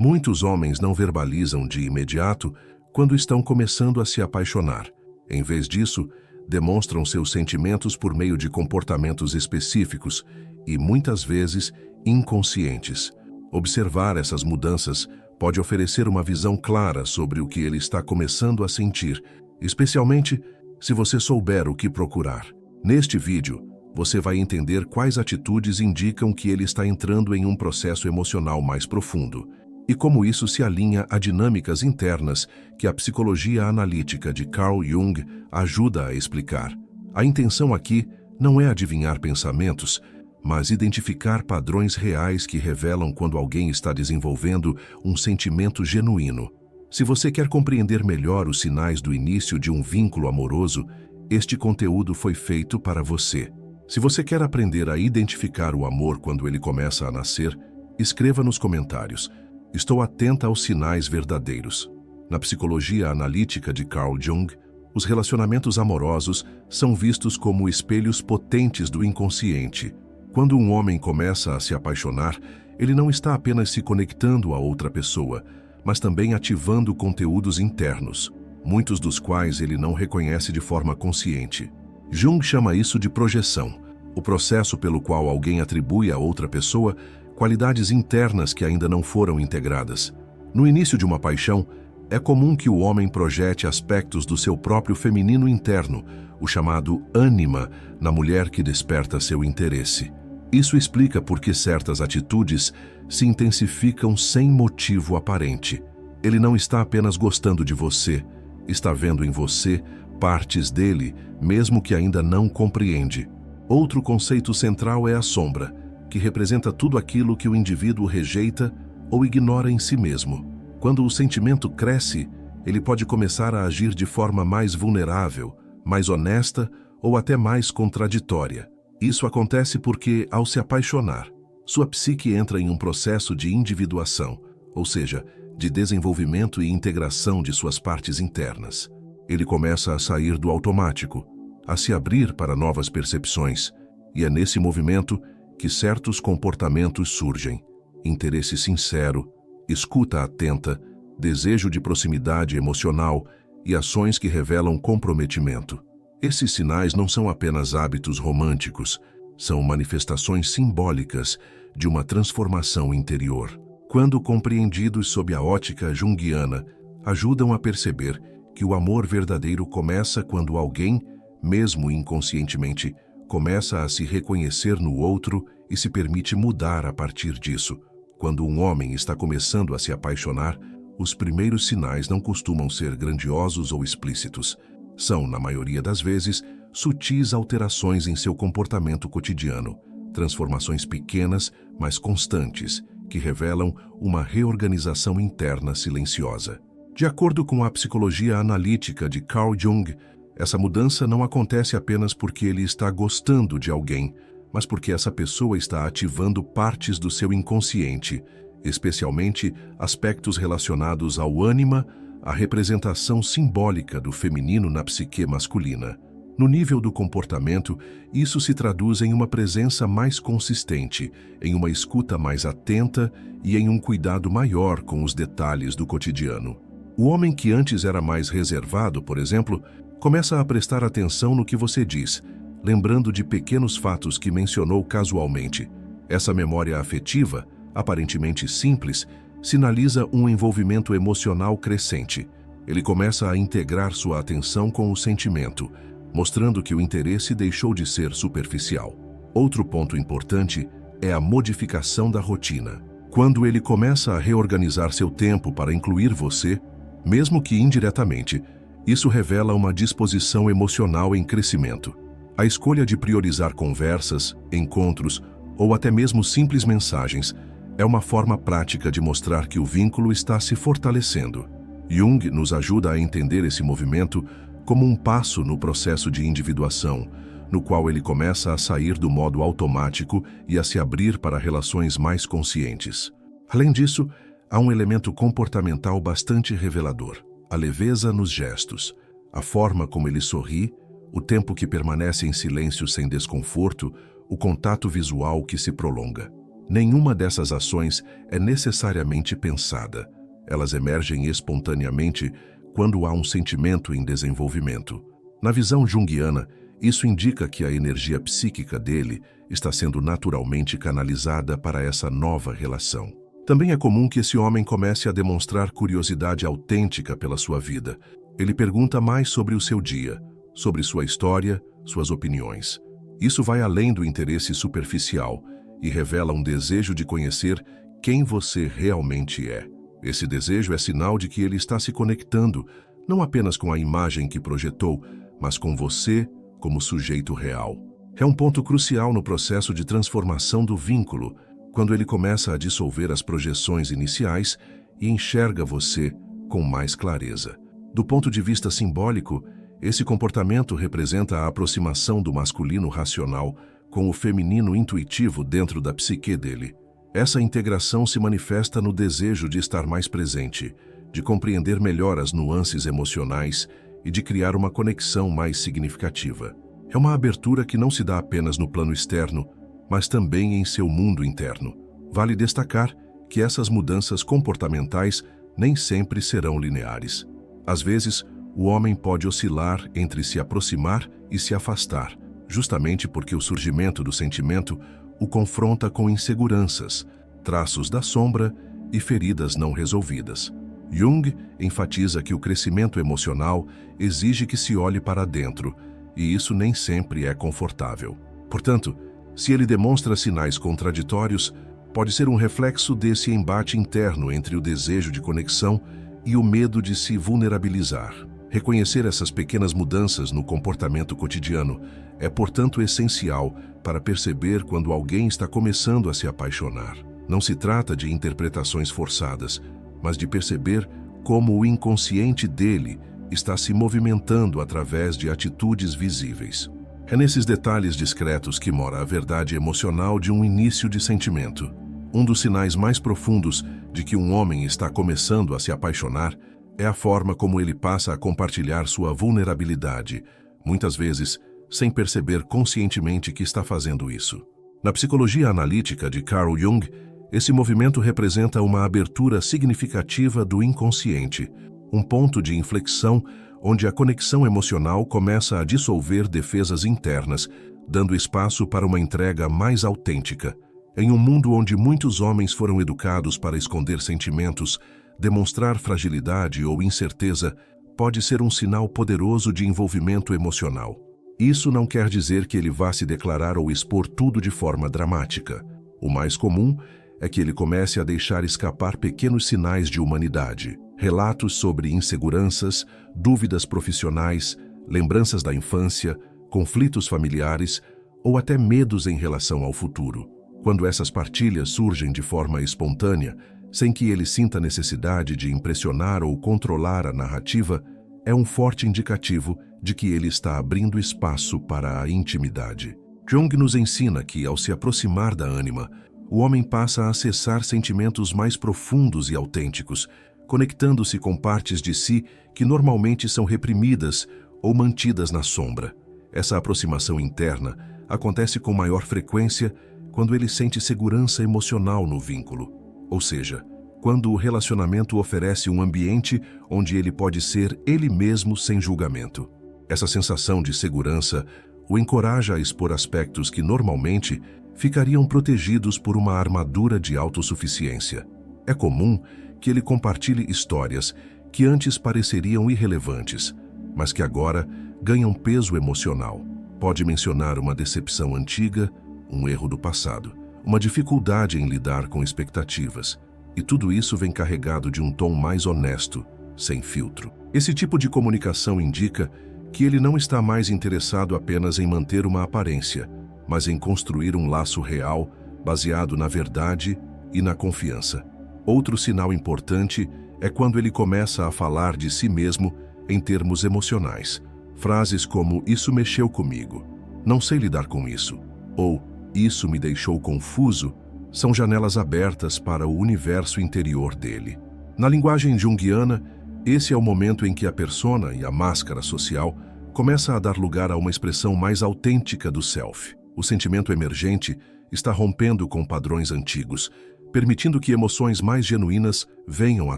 Muitos homens não verbalizam de imediato quando estão começando a se apaixonar. Em vez disso, demonstram seus sentimentos por meio de comportamentos específicos e, muitas vezes, inconscientes. Observar essas mudanças pode oferecer uma visão clara sobre o que ele está começando a sentir, especialmente se você souber o que procurar. Neste vídeo, você vai entender quais atitudes indicam que ele está entrando em um processo emocional mais profundo e como isso se alinha a dinâmicas internas que a psicologia analítica de Carl Jung ajuda a explicar. A intenção aqui não é adivinhar pensamentos, mas identificar padrões reais que revelam quando alguém está desenvolvendo um sentimento genuíno. Se você quer compreender melhor os sinais do início de um vínculo amoroso, este conteúdo foi feito para você. Se você quer aprender a identificar o amor quando ele começa a nascer, escreva nos comentários: "Estou atenta aos sinais verdadeiros." Na psicologia analítica de Carl Jung, os relacionamentos amorosos são vistos como espelhos potentes do inconsciente. Quando um homem começa a se apaixonar, ele não está apenas se conectando a outra pessoa, mas também ativando conteúdos internos, muitos dos quais ele não reconhece de forma consciente. Jung chama isso de projeção, o processo pelo qual alguém atribui a outra pessoa qualidades internas que ainda não foram integradas. No início de uma paixão, é comum que o homem projete aspectos do seu próprio feminino interno, o chamado ânima, na mulher que desperta seu interesse. Isso explica por que certas atitudes se intensificam sem motivo aparente. Ele não está apenas gostando de você, está vendo em você partes dele, mesmo que ainda não compreende. Outro conceito central é a sombra, que representa tudo aquilo que o indivíduo rejeita ou ignora em si mesmo. Quando o sentimento cresce, ele pode começar a agir de forma mais vulnerável, mais honesta ou até mais contraditória. Isso acontece porque, ao se apaixonar, sua psique entra em um processo de individuação, ou seja, de desenvolvimento e integração de suas partes internas. Ele começa a sair do automático, a se abrir para novas percepções, e é nesse movimento que certos comportamentos surgem: interesse sincero, escuta atenta, desejo de proximidade emocional e ações que revelam comprometimento. Esses sinais não são apenas hábitos românticos, são manifestações simbólicas de uma transformação interior. Quando compreendidos sob a ótica junguiana, ajudam a perceber que o amor verdadeiro começa quando alguém, mesmo inconscientemente, começa a se reconhecer no outro e se permite mudar a partir disso. Quando um homem está começando a se apaixonar, os primeiros sinais não costumam ser grandiosos ou explícitos. São, na maioria das vezes, sutis alterações em seu comportamento cotidiano, transformações pequenas, mas constantes, que revelam uma reorganização interna silenciosa. De acordo com a psicologia analítica de Carl Jung, essa mudança não acontece apenas porque ele está gostando de alguém, mas porque essa pessoa está ativando partes do seu inconsciente, especialmente aspectos relacionados ao ânima, a representação simbólica do feminino na psique masculina. No nível do comportamento, isso se traduz em uma presença mais consistente, em uma escuta mais atenta e em um cuidado maior com os detalhes do cotidiano. O homem que antes era mais reservado, por exemplo, começa a prestar atenção no que você diz, lembrando de pequenos fatos que mencionou casualmente. Essa memória afetiva, aparentemente simples, sinaliza um envolvimento emocional crescente. Ele começa a integrar sua atenção com o sentimento, mostrando que o interesse deixou de ser superficial. Outro ponto importante é a modificação da rotina. Quando ele começa a reorganizar seu tempo para incluir você, mesmo que indiretamente, isso revela uma disposição emocional em crescimento. A escolha de priorizar conversas, encontros ou até mesmo simples mensagens é uma forma prática de mostrar que o vínculo está se fortalecendo. Jung nos ajuda a entender esse movimento como um passo no processo de individuação, no qual ele começa a sair do modo automático e a se abrir para relações mais conscientes. Além disso, há um elemento comportamental bastante revelador: a leveza nos gestos, a forma como ele sorri, o tempo que permanece em silêncio sem desconforto, o contato visual que se prolonga. Nenhuma dessas ações é necessariamente pensada. Elas emergem espontaneamente quando há um sentimento em desenvolvimento. Na visão junguiana, isso indica que a energia psíquica dele está sendo naturalmente canalizada para essa nova relação. Também é comum que esse homem comece a demonstrar curiosidade autêntica pela sua vida. Ele pergunta mais sobre o seu dia, sobre sua história, suas opiniões. Isso vai além do interesse superficial e revela um desejo de conhecer quem você realmente é. Esse desejo é sinal de que ele está se conectando, não apenas com a imagem que projetou, mas com você como sujeito real. É um ponto crucial no processo de transformação do vínculo, quando ele começa a dissolver as projeções iniciais e enxerga você com mais clareza. Do ponto de vista simbólico, esse comportamento representa a aproximação do masculino racional com o feminino intuitivo dentro da psique dele. Essa integração se manifesta no desejo de estar mais presente, de compreender melhor as nuances emocionais e de criar uma conexão mais significativa. É uma abertura que não se dá apenas no plano externo, mas também em seu mundo interno. Vale destacar que essas mudanças comportamentais nem sempre serão lineares. Às vezes, o homem pode oscilar entre se aproximar e se afastar, justamente porque o surgimento do sentimento o confronta com inseguranças, traços da sombra e feridas não resolvidas. Jung enfatiza que o crescimento emocional exige que se olhe para dentro, e isso nem sempre é confortável. Portanto, se ele demonstra sinais contraditórios, pode ser um reflexo desse embate interno entre o desejo de conexão e o medo de se vulnerabilizar. Reconhecer essas pequenas mudanças no comportamento cotidiano é, portanto, essencial para perceber quando alguém está começando a se apaixonar. Não se trata de interpretações forçadas, mas de perceber como o inconsciente dele está se movimentando através de atitudes visíveis. É nesses detalhes discretos que mora a verdade emocional de um início de sentimento. Um dos sinais mais profundos de que um homem está começando a se apaixonar é a forma como ele passa a compartilhar sua vulnerabilidade, muitas vezes sem perceber conscientemente que está fazendo isso. Na psicologia analítica de Carl Jung, esse movimento representa uma abertura significativa do inconsciente, um ponto de inflexão onde a conexão emocional começa a dissolver defesas internas, dando espaço para uma entrega mais autêntica. Em um mundo onde muitos homens foram educados para esconder sentimentos, demonstrar fragilidade ou incerteza pode ser um sinal poderoso de envolvimento emocional. Isso não quer dizer que ele vá se declarar ou expor tudo de forma dramática. O mais comum é que ele comece a deixar escapar pequenos sinais de humanidade, relatos sobre inseguranças, dúvidas profissionais, lembranças da infância, conflitos familiares ou até medos em relação ao futuro. Quando essas partilhas surgem de forma espontânea, sem que ele sinta necessidade de impressionar ou controlar a narrativa, é um forte indicativo de que ele está abrindo espaço para a intimidade. Jung nos ensina que, ao se aproximar da ânima, o homem passa a acessar sentimentos mais profundos e autênticos, conectando-se com partes de si que normalmente são reprimidas ou mantidas na sombra. Essa aproximação interna acontece com maior frequência quando ele sente segurança emocional no vínculo, ou seja, quando o relacionamento oferece um ambiente onde ele pode ser ele mesmo sem julgamento. Essa sensação de segurança o encoraja a expor aspectos que normalmente ficariam protegidos por uma armadura de autossuficiência. É comum que ele compartilhe histórias que antes pareceriam irrelevantes, mas que agora ganham peso emocional. Pode mencionar uma decepção antiga, um erro do passado, uma dificuldade em lidar com expectativas, e tudo isso vem carregado de um tom mais honesto, sem filtro. Esse tipo de comunicação indica que ele não está mais interessado apenas em manter uma aparência, mas em construir um laço real, baseado na verdade e na confiança. Outro sinal importante é quando ele começa a falar de si mesmo em termos emocionais. Frases como "isso mexeu comigo", "não sei lidar com isso", ou "isso me deixou confuso", são janelas abertas para o universo interior dele. Na linguagem junguiana, esse é o momento em que a persona e a máscara social começa a dar lugar a uma expressão mais autêntica do self. O sentimento emergente está rompendo com padrões antigos, permitindo que emoções mais genuínas venham à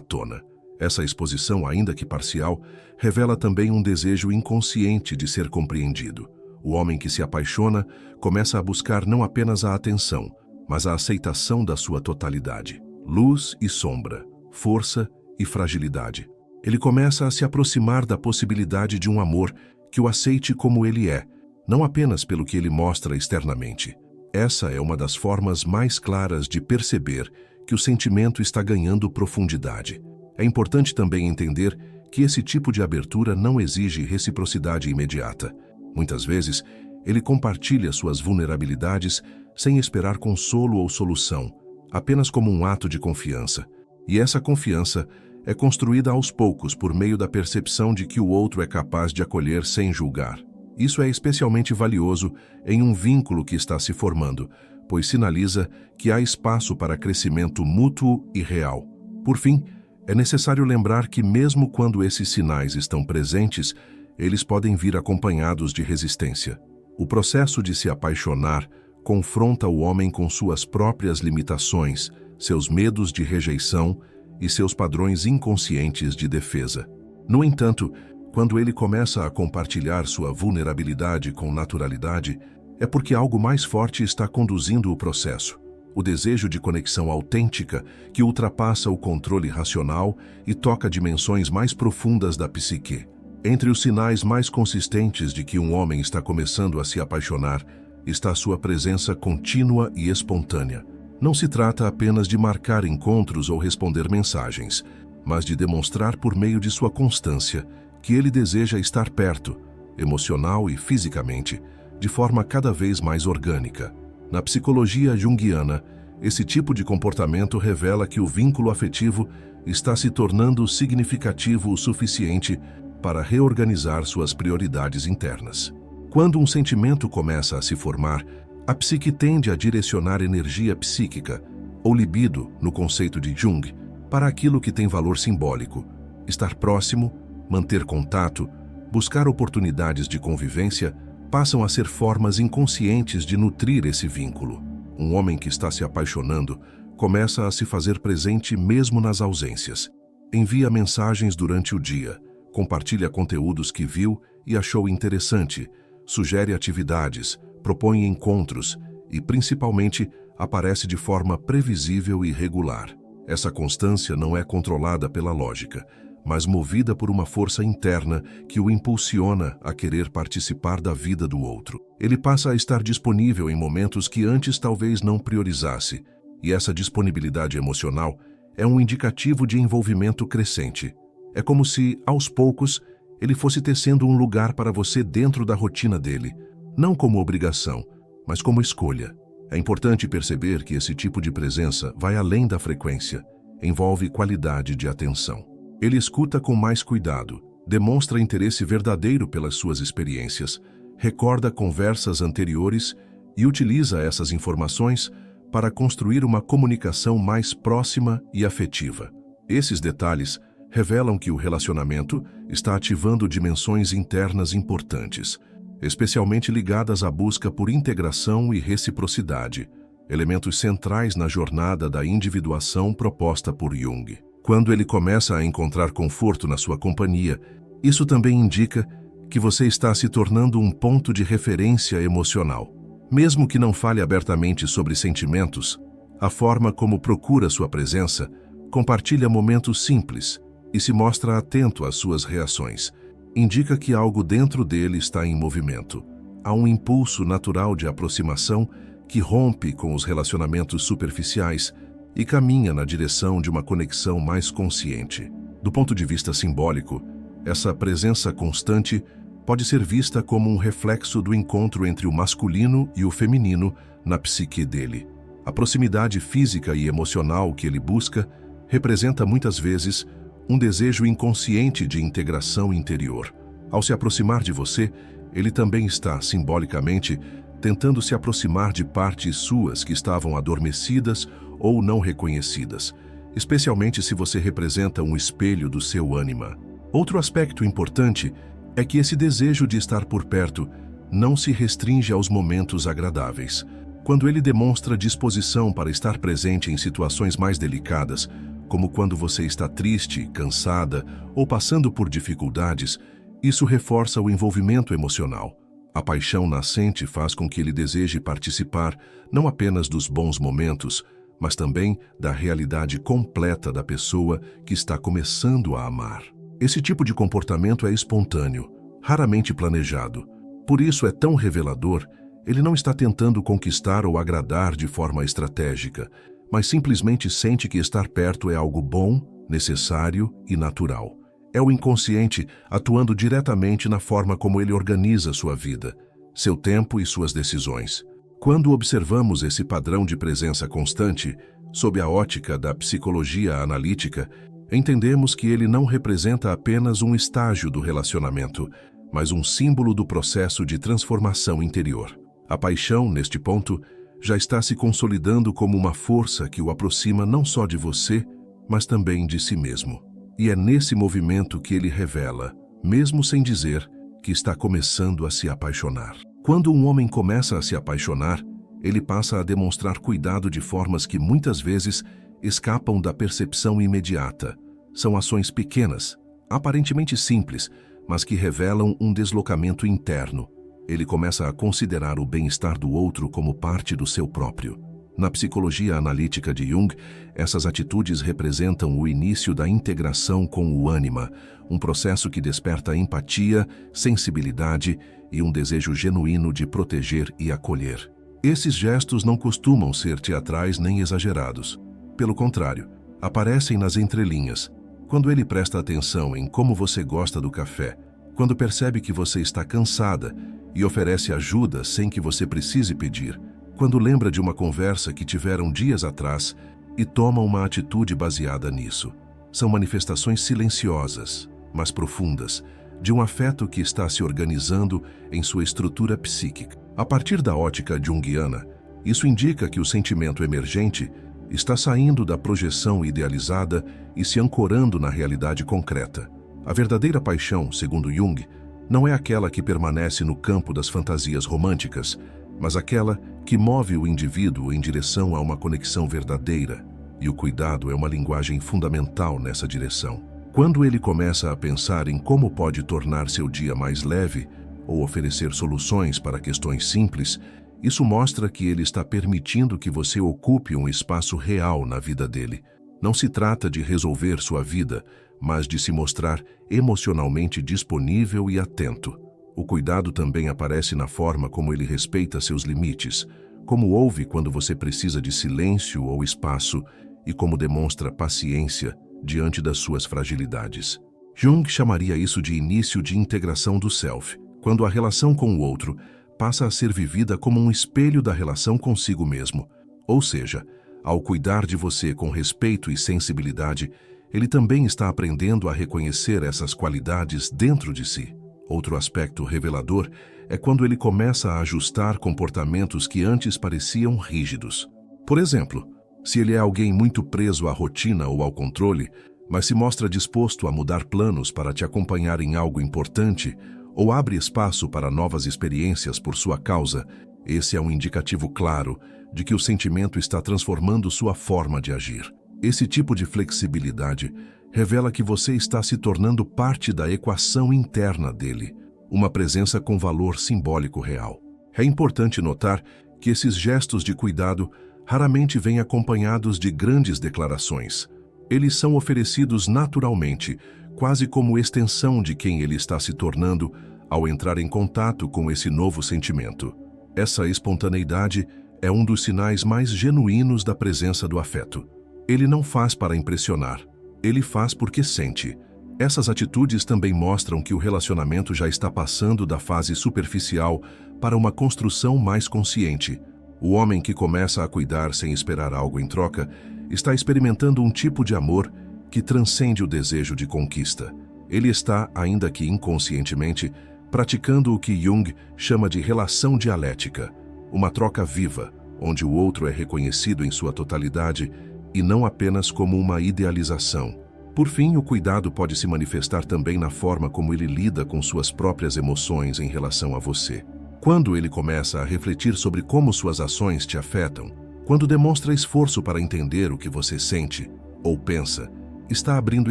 tona. Essa exposição, ainda que parcial, revela também um desejo inconsciente de ser compreendido. O homem que se apaixona começa a buscar não apenas a atenção, mas a aceitação da sua totalidade. Luz e sombra, força e fragilidade. Ele começa a se aproximar da possibilidade de um amor que o aceite como ele é, não apenas pelo que ele mostra externamente. Essa é uma das formas mais claras de perceber que o sentimento está ganhando profundidade. É importante também entender que esse tipo de abertura não exige reciprocidade imediata. Muitas vezes, ele compartilha suas vulnerabilidades sem esperar consolo ou solução, apenas como um ato de confiança. E essa confiança é construída aos poucos por meio da percepção de que o outro é capaz de acolher sem julgar. Isso é especialmente valioso em um vínculo que está se formando, pois sinaliza que há espaço para crescimento mútuo e real. Por fim, é necessário lembrar que mesmo quando esses sinais estão presentes, eles podem vir acompanhados de resistência. O processo de se apaixonar confronta o homem com suas próprias limitações, seus medos de rejeição e seus padrões inconscientes de defesa. No entanto, quando ele começa a compartilhar sua vulnerabilidade com naturalidade, é porque algo mais forte está conduzindo o processo. O desejo de conexão autêntica que ultrapassa o controle racional e toca dimensões mais profundas da psique. Entre os sinais mais consistentes de que um homem está começando a se apaixonar, está sua presença contínua e espontânea. Não se trata apenas de marcar encontros ou responder mensagens, mas de demonstrar por meio de sua constância que ele deseja estar perto, emocional e fisicamente, de forma cada vez mais orgânica. Na psicologia junguiana, esse tipo de comportamento revela que o vínculo afetivo está se tornando significativo o suficiente para reorganizar suas prioridades internas. Quando um sentimento começa a se formar, a psique tende a direcionar energia psíquica, ou libido, no conceito de Jung, para aquilo que tem valor simbólico: estar próximo, manter contato, buscar oportunidades de convivência, passam a ser formas inconscientes de nutrir esse vínculo. Um homem que está se apaixonando começa a se fazer presente mesmo nas ausências. Envia mensagens durante o dia, compartilha conteúdos que viu e achou interessante, sugere atividades, propõe encontros e, principalmente, aparece de forma previsível e regular. Essa constância não é controlada pela lógica, mas movida por uma força interna que o impulsiona a querer participar da vida do outro. Ele passa a estar disponível em momentos que antes talvez não priorizasse, e essa disponibilidade emocional é um indicativo de envolvimento crescente. É como se, aos poucos, ele fosse tecendo um lugar para você dentro da rotina dele, não como obrigação, mas como escolha. É importante perceber que esse tipo de presença vai além da frequência, envolve qualidade de atenção. Ele escuta com mais cuidado, demonstra interesse verdadeiro pelas suas experiências, recorda conversas anteriores e utiliza essas informações para construir uma comunicação mais próxima e afetiva. Esses detalhes revelam que o relacionamento está ativando dimensões internas importantes, especialmente ligadas à busca por integração e reciprocidade, elementos centrais na jornada da individuação proposta por Jung. Quando ele começa a encontrar conforto na sua companhia, isso também indica que você está se tornando um ponto de referência emocional. Mesmo que não fale abertamente sobre sentimentos, a forma como procura sua presença compartilha momentos simples e se mostra atento às suas reações. Indica que algo dentro dele está em movimento. Há um impulso natural de aproximação que rompe com os relacionamentos superficiais e caminha na direção de uma conexão mais consciente. Do ponto de vista simbólico, essa presença constante pode ser vista como um reflexo do encontro entre o masculino e o feminino na psique dele. A proximidade física e emocional que ele busca representa muitas vezes um desejo inconsciente de integração interior. Ao se aproximar de você, ele também está, simbolicamente, tentando se aproximar de partes suas que estavam adormecidas ou não reconhecidas, especialmente se você representa um espelho do seu ânima. Outro aspecto importante é que esse desejo de estar por perto não se restringe aos momentos agradáveis. Quando ele demonstra disposição para estar presente em situações mais delicadas, como quando você está triste, cansada ou passando por dificuldades, isso reforça o envolvimento emocional. A paixão nascente faz com que ele deseje participar não apenas dos bons momentos, mas também da realidade completa da pessoa que está começando a amar. Esse tipo de comportamento é espontâneo, raramente planejado. Por isso é tão revelador. Ele não está tentando conquistar ou agradar de forma estratégica, mas simplesmente sente que estar perto é algo bom, necessário e natural. É o inconsciente atuando diretamente na forma como ele organiza sua vida, seu tempo e suas decisões. Quando observamos esse padrão de presença constante, sob a ótica da psicologia analítica, entendemos que ele não representa apenas um estágio do relacionamento, mas um símbolo do processo de transformação interior. A paixão, neste ponto, já está se consolidando como uma força que o aproxima não só de você, mas também de si mesmo. E é nesse movimento que ele revela, mesmo sem dizer, que está começando a se apaixonar. Quando um homem começa a se apaixonar, ele passa a demonstrar cuidado de formas que muitas vezes escapam da percepção imediata. São ações pequenas, aparentemente simples, mas que revelam um deslocamento interno. Ele começa a considerar o bem-estar do outro como parte do seu próprio. Na psicologia analítica de Jung, essas atitudes representam o início da integração com o ânima, um processo que desperta empatia, sensibilidade e um desejo genuíno de proteger e acolher. Esses gestos não costumam ser teatrais nem exagerados. Pelo contrário, aparecem nas entrelinhas, quando ele presta atenção em como você gosta do café, quando percebe que você está cansada e oferece ajuda sem que você precise pedir, quando lembra de uma conversa que tiveram dias atrás e toma uma atitude baseada nisso. São manifestações silenciosas, mas profundas, de um afeto que está se organizando em sua estrutura psíquica. A partir da ótica junguiana, isso indica que o sentimento emergente está saindo da projeção idealizada e se ancorando na realidade concreta. A verdadeira paixão, segundo Jung, não é aquela que permanece no campo das fantasias românticas, mas aquela que move o indivíduo em direção a uma conexão verdadeira, e o cuidado é uma linguagem fundamental nessa direção. Quando ele começa a pensar em como pode tornar seu dia mais leve ou oferecer soluções para questões simples, isso mostra que ele está permitindo que você ocupe um espaço real na vida dele. Não se trata de resolver sua vida, mas de se mostrar emocionalmente disponível e atento. O cuidado também aparece na forma como ele respeita seus limites, como ouve quando você precisa de silêncio ou espaço e como demonstra paciência diante das suas fragilidades. Jung chamaria isso de início de integração do self, quando a relação com o outro passa a ser vivida como um espelho da relação consigo mesmo. Ou seja, ao cuidar de você com respeito e sensibilidade, ele também está aprendendo a reconhecer essas qualidades dentro de si. Outro aspecto revelador é quando ele começa a ajustar comportamentos que antes pareciam rígidos. Por exemplo, se ele é alguém muito preso à rotina ou ao controle, mas se mostra disposto a mudar planos para te acompanhar em algo importante ou abre espaço para novas experiências por sua causa, esse é um indicativo claro de que o sentimento está transformando sua forma de agir. Esse tipo de flexibilidade revela que você está se tornando parte da equação interna dele, uma presença com valor simbólico real. É importante notar que esses gestos de cuidado raramente vêm acompanhados de grandes declarações. Eles são oferecidos naturalmente, quase como extensão de quem ele está se tornando ao entrar em contato com esse novo sentimento. Essa espontaneidade é um dos sinais mais genuínos da presença do afeto. Ele não faz para impressionar, ele faz porque sente. Essas atitudes também mostram que o relacionamento já está passando da fase superficial para uma construção mais consciente. O homem que começa a cuidar sem esperar algo em troca está experimentando um tipo de amor que transcende o desejo de conquista. Ele está, ainda que inconscientemente, praticando o que Jung chama de relação dialética, uma troca viva, onde o outro é reconhecido em sua totalidade e não apenas como uma idealização. Por fim, o cuidado pode se manifestar também na forma como ele lida com suas próprias emoções em relação a você. Quando ele começa a refletir sobre como suas ações te afetam, quando demonstra esforço para entender o que você sente ou pensa, está abrindo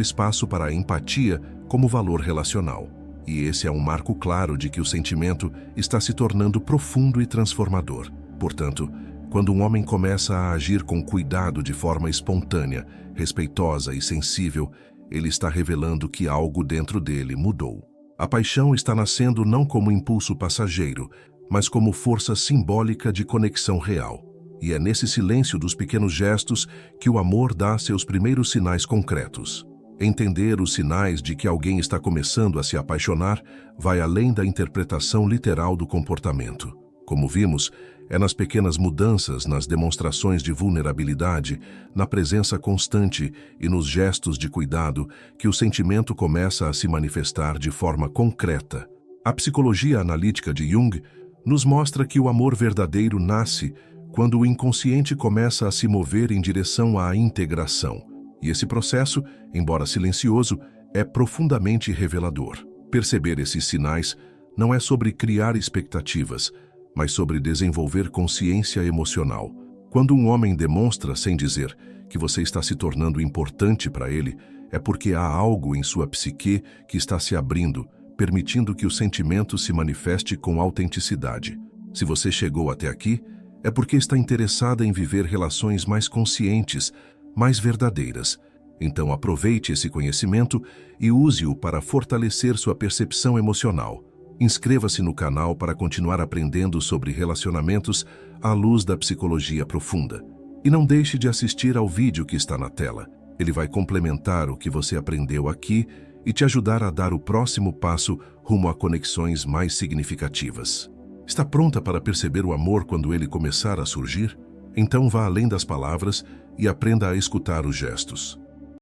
espaço para a empatia como valor relacional. E esse é um marco claro de que o sentimento está se tornando profundo e transformador. Portanto, quando um homem começa a agir com cuidado de forma espontânea, respeitosa e sensível, ele está revelando que algo dentro dele mudou. A paixão está nascendo não como impulso passageiro, mas como força simbólica de conexão real. E é nesse silêncio dos pequenos gestos que o amor dá seus primeiros sinais concretos. Entender os sinais de que alguém está começando a se apaixonar vai além da interpretação literal do comportamento. Como vimos, é nas pequenas mudanças, nas demonstrações de vulnerabilidade, na presença constante e nos gestos de cuidado que o sentimento começa a se manifestar de forma concreta. A psicologia analítica de Jung nos mostra que o amor verdadeiro nasce quando o inconsciente começa a se mover em direção à integração. E esse processo, embora silencioso, é profundamente revelador. Perceber esses sinais não é sobre criar expectativas, mas sobre desenvolver consciência emocional. Quando um homem demonstra, sem dizer, que você está se tornando importante para ele, é porque há algo em sua psique que está se abrindo, permitindo que o sentimento se manifeste com autenticidade. Se você chegou até aqui, é porque está interessada em viver relações mais conscientes, mais verdadeiras. Então aproveite esse conhecimento e use-o para fortalecer sua percepção emocional. Inscreva-se no canal para continuar aprendendo sobre relacionamentos à luz da psicologia profunda. E não deixe de assistir ao vídeo que está na tela. Ele vai complementar o que você aprendeu aqui e te ajudar a dar o próximo passo rumo a conexões mais significativas. Está pronta para perceber o amor quando ele começar a surgir? Então vá além das palavras e aprenda a escutar os gestos.